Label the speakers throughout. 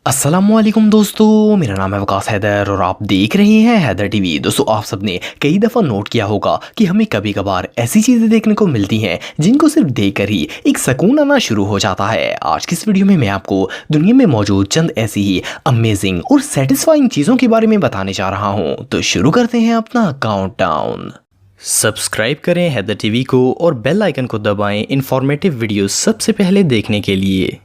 Speaker 1: अस्सलामुअलैकुम दोस्तों, मेरा नाम है वकास हैदर और आप देख रहे हैं हैदर टीवी। दोस्तों, आप सबने कई दफ़ा नोट किया होगा कि हमें कभी कभार ऐसी चीज़ें देखने को मिलती हैं जिनको सिर्फ देखकर ही एक सुकून आना शुरू हो जाता है। आज की इस वीडियो में मैं आपको दुनिया में मौजूद चंद ऐसी ही अमेजिंग और सेटिस्फाइंग चीज़ों के बारे में बताने जा रहा हूँ। तो शुरू करते हैं अपना काउंटडाउन। सब्सक्राइब करें हैदर टीवी को और बेल आइकन को दबाएं इंफॉर्मेटिव वीडियो सबसे पहले देखने के लिए।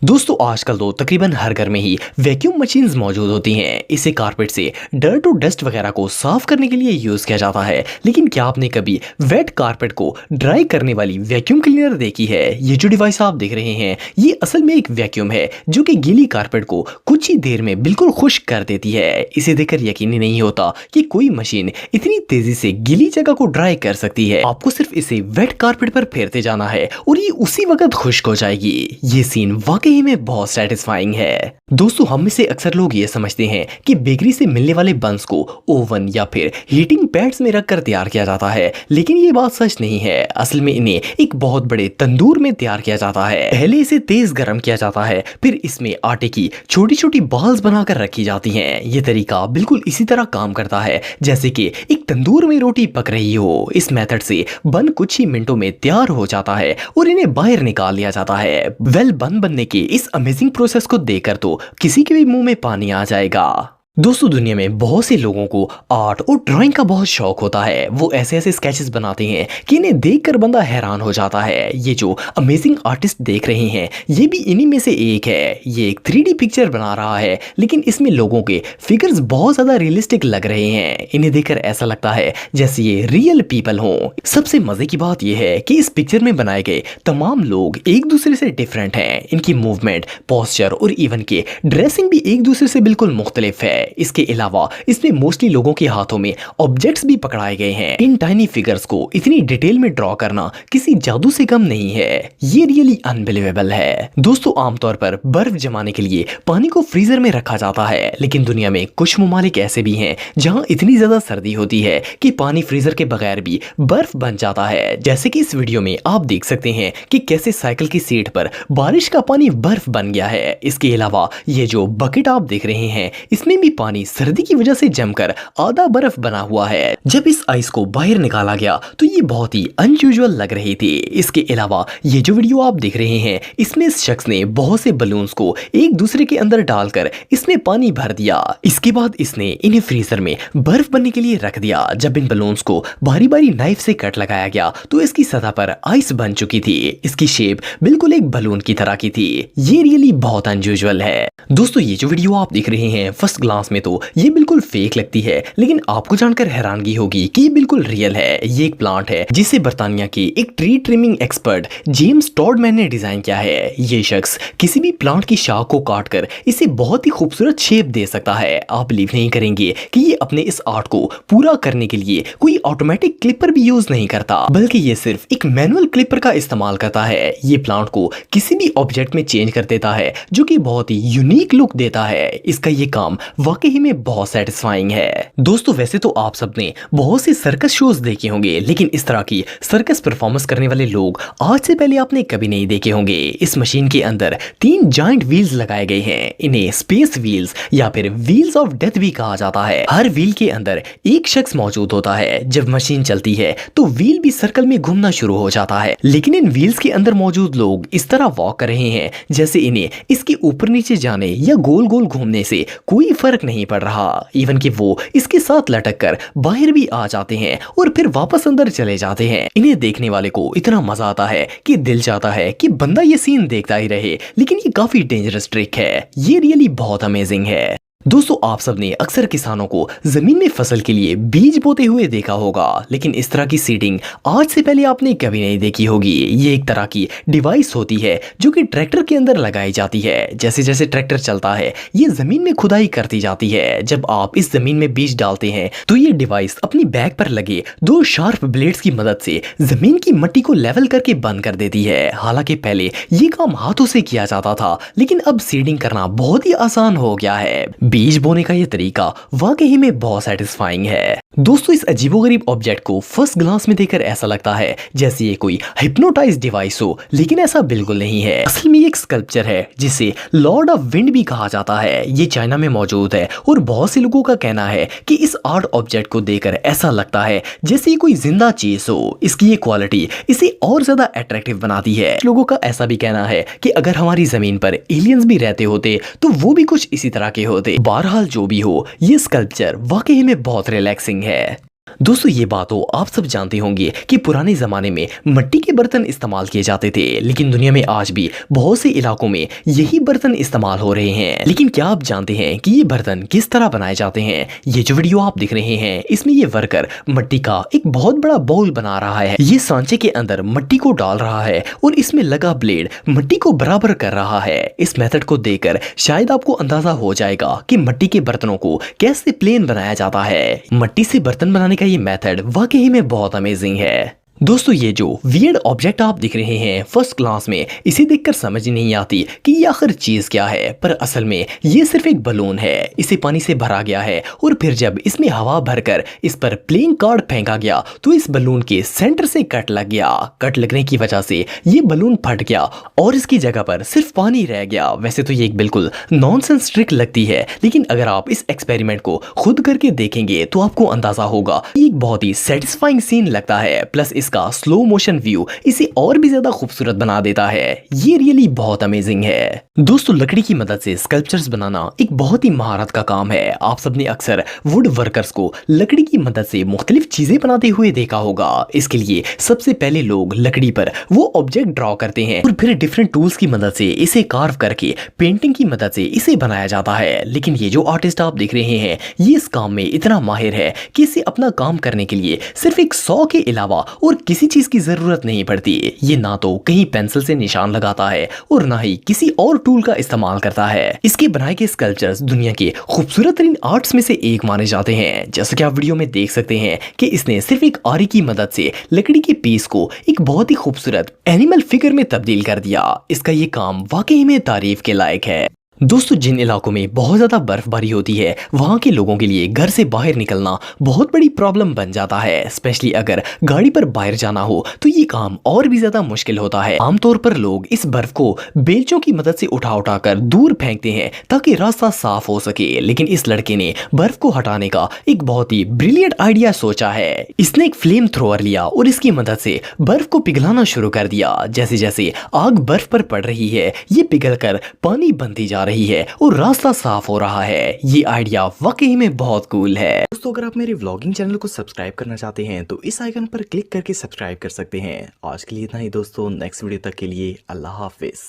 Speaker 1: दोस्तों, आजकल तो तकरीबन हर घर में ही वैक्यूम मशीन्स मौजूद होती हैं। इसे कारपेट से डर्ट और डस्ट वगैरह को साफ करने के लिए यूज़ किया जाता है। लेकिन क्या आपने कभी वेट कारपेट को ड्राई करने वाली वैक्यूम क्लीनर देखी है? ये जो डिवाइस आप देख रहे हैं, ये असल में एक वैक्यूम है जो कि गीली कारपेट को कुछ ही देर में बिल्कुल खुश्क कर देती है। इसे देखकर यकीन ही नहीं होता कि कोई मशीन इतनी तेजी से गीली जगह को ड्राई कर सकती है। आपको सिर्फ इसे वेट कारपेट पर फेरते जाना है और ये उसी वक्त खुश्क हो जाएगी। ये सीन वाकई में बहुत सेटिस्फाइंग है। दोस्तों, हम में से अक्सर लोग ये समझते हैं कि बेकरी से मिलने वाले बंस को ओवन या फिर हीटिंग पैड्स में रखकर तैयार किया जाता है, लेकिन ये बात सच नहीं है। असल में इन्हें एक बहुत बड़े तंदूर में तैयार किया जाता है। पहले इसे तेज गर्म किया जाता है, फिर इसमें आटे की छोटी छोटी बॉल्स बनाकर रखी जाती हैं। ये तरीका बिल्कुल इसी तरह काम करता है जैसे कि एक तंदूर में रोटी पक रही हो। इस मेथड से बन कुछ ही मिनटों में तैयार हो जाता है और इन्हें बाहर निकाल लिया जाता है। बन बनने के इस अमेजिंग प्रोसेस को देखकर तो किसी के भी मुंह में पानी आ जाएगा। दोस्तों, दुनिया में बहुत से लोगों को आर्ट और ड्राइंग का बहुत शौक होता है। वो ऐसे ऐसे स्केचेस बनाते हैं कि इन्हें देखकर बंदा हैरान हो जाता है। ये जो अमेजिंग आर्टिस्ट देख रहे हैं, ये भी इन्हीं में से एक है। ये एक 3D पिक्चर बना रहा है, लेकिन इसमें लोगों के फिगर्स बहुत ज्यादा रियलिस्टिक लग रहे हैं। इन्हें देखकर ऐसा लगता है जैसे ये रियल पीपल हों। सबसे मजे की बात यह है कि इस पिक्चर में बनाए गए तमाम लोग एक दूसरे से डिफरेंट हैं। इनकी मूवमेंट, पोस्चर और इवन के ड्रेसिंग भी एक दूसरे से बिल्कुल मुख्तलिफ है। इसके अलावा इसमें मोस्टली लोगों के हाथों में ऑब्जेक्ट्स भी पकड़ाए गए हैं। इन टाइनी फिगर्स को इतनी डिटेल में ड्रॉ करना किसी जादू से कम नहीं है। ये रियली अनबिलीवेबल है। दोस्तों, आमतौर पर बर्फ जमाने के लिए पानी को फ्रीजर में रखा जाता है, लेकिन दुनिया में कुछ ममालिक ऐसे भी हैं जहां इतनी ज्यादा सर्दी होती है कि पानी फ्रीजर के बगैर भी बर्फ बन जाता है। जैसे कि इस वीडियो में आप देख सकते हैं कि कैसे साइकिल की सीट पर बारिश का पानी बर्फ बन गया है। इसके अलावा ये जो बकेट आप देख रहे हैं, इसमें भी पानी सर्दी की वजह से जमकर आधा बर्फ बना हुआ है। जब इस आइस को बाहर निकाला गया तो ये बहुत ही अनयूजुअल लग रही थी। इसके अलावा ये जो वीडियो आप देख रहे हैं, इसमें इस शख्स ने बहुत से बलून्स को एक दूसरे के अंदर डालकर इसमें पानी भर दिया। इसके बाद इसने इन्हें फ्रीजर में बर्फ बनने के लिए रख दिया। जब इन बलून्स को बारी बारी नाइफ से कट लगाया गया तो इसकी सतह पर आइस बन चुकी थी। इसकी शेप बिल्कुल एक बलून की तरह की थी। ये रियली बहुत अनयूजुअल है। दोस्तों, ये जो वीडियो आप देख रहे हैं, फर्स्ट ग्लांस में तो ये बिल्कुल फेक लगती है, लेकिन आपको जानकर हैरानगी होगी कि ये बिल्कुल रियल है। ये एक प्लांट है जिसे बर्तानिया के एक ट्री ट्रिमिंग एक्सपर्ट जेम्स टॉडमैन ने डिजाइन किया है। ये शख्स किसी भी प्लांट की शाख को काटकर इसे बहुत ही खूबसूरत शेप दे सकता है। आप बिलीव नहीं करेंगे कि ये अपने इस आर्ट को पूरा करने के लिए कोई ऑटोमेटिक क्लिपर भी यूज नहीं करता, बल्कि ये सिर्फ एक मैनुअल क्लिपर का इस्तेमाल करता है। ये प्लांट को किसी भी ऑब्जेक्ट में चेंज कर देता है, जो कि बहुत ही यूनिक लुक देता है। इसका ये काम वाकई में बहुत सेटिस्फाइंग है। दोस्तों, वैसे तो आप सबने बहुत से सर्कस शोज देखे होंगे, लेकिन इस तरह की सर्कस परफॉर्मेंस करने वाले लोग आज से पहले आपने कभी नहीं देखे होंगे। इस मशीन के अंदर 3 जायंट व्हील्स लगाए गए हैं। इन्हें स्पेस व्हील्स या फिर व्हील्स ऑफ डेथ भी कहा जाता है। हर व्हील के अंदर एक शख्स मौजूद होता है। जब मशीन चलती है तो व्हील भी सर्कल में घूमना शुरू हो जाता है, लेकिन इन व्हील्स के अंदर मौजूद लोग इस तरह वॉक कर रहे हैं जैसे इन्हें इसके ऊपर नीचे जाने या गोल गोल घूमने से कोई फर्क नहीं पड़ रहा। इवन कि वो इसके साथ लटक कर बाहर भी आ जाते हैं और फिर वापस अंदर चले जाते हैं। इन्हें देखने वाले को इतना मजा आता है कि दिल चाहता है कि बंदा ये सीन देखता ही रहे, लेकिन ये काफी डेंजरस ट्रिक है। ये रियली बहुत अमेजिंग है। दोस्तों, आप सबने अक्सर किसानों को जमीन में फसल के लिए बीज बोते हुए देखा होगा, लेकिन इस तरह की सीडिंग आज से पहले आपने कभी नहीं देखी होगी। ये एक तरह की डिवाइस होती है जो कि ट्रैक्टर के अंदर लगाई जाती है। जैसे जैसे ट्रैक्टर चलता है, ये जमीन में खुदाई करती जाती है। जब आप इस जमीन में बीज डालते हैं तो ये डिवाइस अपनी बैक पर लगे 2 शार्प ब्लेड्स की मदद से जमीन की मिट्टी को लेवल करके बंद कर देती है। हालांकि पहले ये काम हाथों से किया जाता था, लेकिन अब सीडिंग करना बहुत ही आसान हो गया है। बीज बोने का ये तरीका वाकई में बहुत सेटिस्फाइंग है। दोस्तों, इस अजीबोगरीब ऑब्जेक्ट को फर्स्ट ग्लांस में देखकर ऐसा लगता है जैसे ये कोई हिप्नोटाइज डिवाइस हो, लेकिन ऐसा बिल्कुल नहीं है। असल में ये एक स्कल्पचर है जिसे लॉर्ड ऑफ विंड भी कहा जाता है। ये चाइना में मौजूद है और बहुत से लोगों का कहना है कि इस आर्ट ऑब्जेक्ट को देखकर ऐसा लगता है जैसे ये कोई जिंदा चीज हो। इसकी ये क्वालिटी इसे और ज्यादा अट्रैक्टिव बनाती है। लोगों का ऐसा भी कहना है कि अगर हमारी जमीन पर एलियंस भी रहते होते तो वो भी कुछ इसी तरह के होते। बहरहाल जो भी हो, ये स्कल्पचर वाकई में बहुत रिलैक्सिंग है। दोस्तों, ये बात तो आप सब जानते होंगे कि पुराने जमाने में मिट्टी के बर्तन इस्तेमाल किए जाते थे, लेकिन दुनिया में आज भी बहुत से इलाकों में यही बर्तन इस्तेमाल हो रहे हैं। लेकिन क्या आप जानते हैं कि ये बर्तन किस तरह बनाए जाते हैं? ये जो वीडियो आप देख रहे हैं, इसमें ये वर्कर मिट्टी का एक बहुत बड़ा बाउल बना रहा है। ये सांचे के अंदर मिट्टी को डाल रहा है और इसमें लगा ब्लेड मिट्टी को बराबर कर रहा है। इस मेथड को देखकर शायद आपको अंदाजा हो जाएगा कि मिट्टी के बर्तनों को कैसे प्लेन बनाया जाता है। मिट्टी से बर्तन बनाने का ये मेथड वाकई में बहुत अमेजिंग है। दोस्तों, ये जो वियर्ड ऑब्जेक्ट आप दिख रहे हैं फर्स्ट क्लास में, इसे देखकर समझ नहीं आती कि ये आखिर चीज क्या है, पर असल में ये सिर्फ एक बलून है। इसे पानी से भरा गया है और फिर जब इसमें हवा भरकर इस पर प्लेइंग कार्ड फेंका गया तो इस बलून के सेंटर से कट लग गया। कट लगने की वजह से ये बलून फट गया और इसकी जगह पर सिर्फ पानी रह गया। वैसे तो ये एक बिल्कुल नॉनसेंस ट्रिक लगती है, लेकिन अगर आप इस एक्सपेरिमेंट को खुद करके देखेंगे तो आपको अंदाजा होगा ये एक बहुत ही सेटिस्फाइंग सीन लगता है। प्लस इसका स्लो मोशन व्यू इसे और भी ज्यादा खूबसूरत बना देता है। ये रियली बहुत अमेजिंग है। दोस्तों, लकड़ी की मदद से स्कल्पचर्स बनाना एक बहुत ही महारत का काम है। आप सबने अक्सर वुड वर्कर्स को लकड़ी की मदद से मुख्तलिफ चीजें बनाते हुए देखा होगा। इसके लिए सबसे पहले लोग लकड़ी पर वो ऑब्जेक्ट ड्रॉ करते हैं और फिर डिफरेंट टूल्स की मदद से इसे कार्व करके पेंटिंग की मदद से इसे बनाया जाता है। लेकिन ये जो आर्टिस्ट आप देख रहे हैं, ये इस काम में इतना माहिर है कि इसे अपना काम करने के लिए सिर्फ एक सौ के अलावा और किसी चीज की जरूरत नहीं पड़ती। ये ना तो कहीं पेंसिल से निशान लगाता है और ना ही किसी और टूल का इस्तेमाल करता है। इसके बनाए गए स्कल्पचर्स दुनिया के खूबसूरत तरीन आर्ट्स में से एक माने जाते हैं। जैसा कि आप वीडियो में देख सकते हैं कि इसने सिर्फ एक आरी की मदद से लकड़ी के पीस को एक बहुत ही खूबसूरत एनिमल फिगर में तब्दील कर दिया। इसका ये काम वाकई में तारीफ के लायक है। दोस्तों, जिन इलाकों में बहुत ज्यादा बर्फबारी होती है, वहां के लोगों के लिए घर से बाहर निकलना बहुत बड़ी प्रॉब्लम बन जाता है। स्पेशली अगर गाड़ी पर बाहर जाना हो तो ये काम और भी ज्यादा मुश्किल होता है। आमतौर पर लोग इस बर्फ को बेलचों की मदद से उठा कर दूर फेंकते हैं ताकि रास्ता साफ हो सके। लेकिन इस लड़के ने बर्फ को हटाने का एक बहुत ही ब्रिलियंट आइडिया सोचा है। इसने एक फ्लेम थ्रोअर लिया और इसकी मदद से बर्फ को पिघलाना शुरू कर दिया। जैसे जैसे आग बर्फ पर पड़ रही है, ये पिघल कर पानी बनती जा रही है और रास्ता साफ हो रहा है। ये आइडिया वाकई में बहुत कूल है। दोस्तों, अगर आप मेरे व्लॉगिंग चैनल को सब्सक्राइब करना चाहते हैं तो इस आइकन पर क्लिक करके सब्सक्राइब कर सकते हैं। आज के लिए इतना ही दोस्तों, नेक्स्ट वीडियो तक के लिए अल्लाह हाफिज।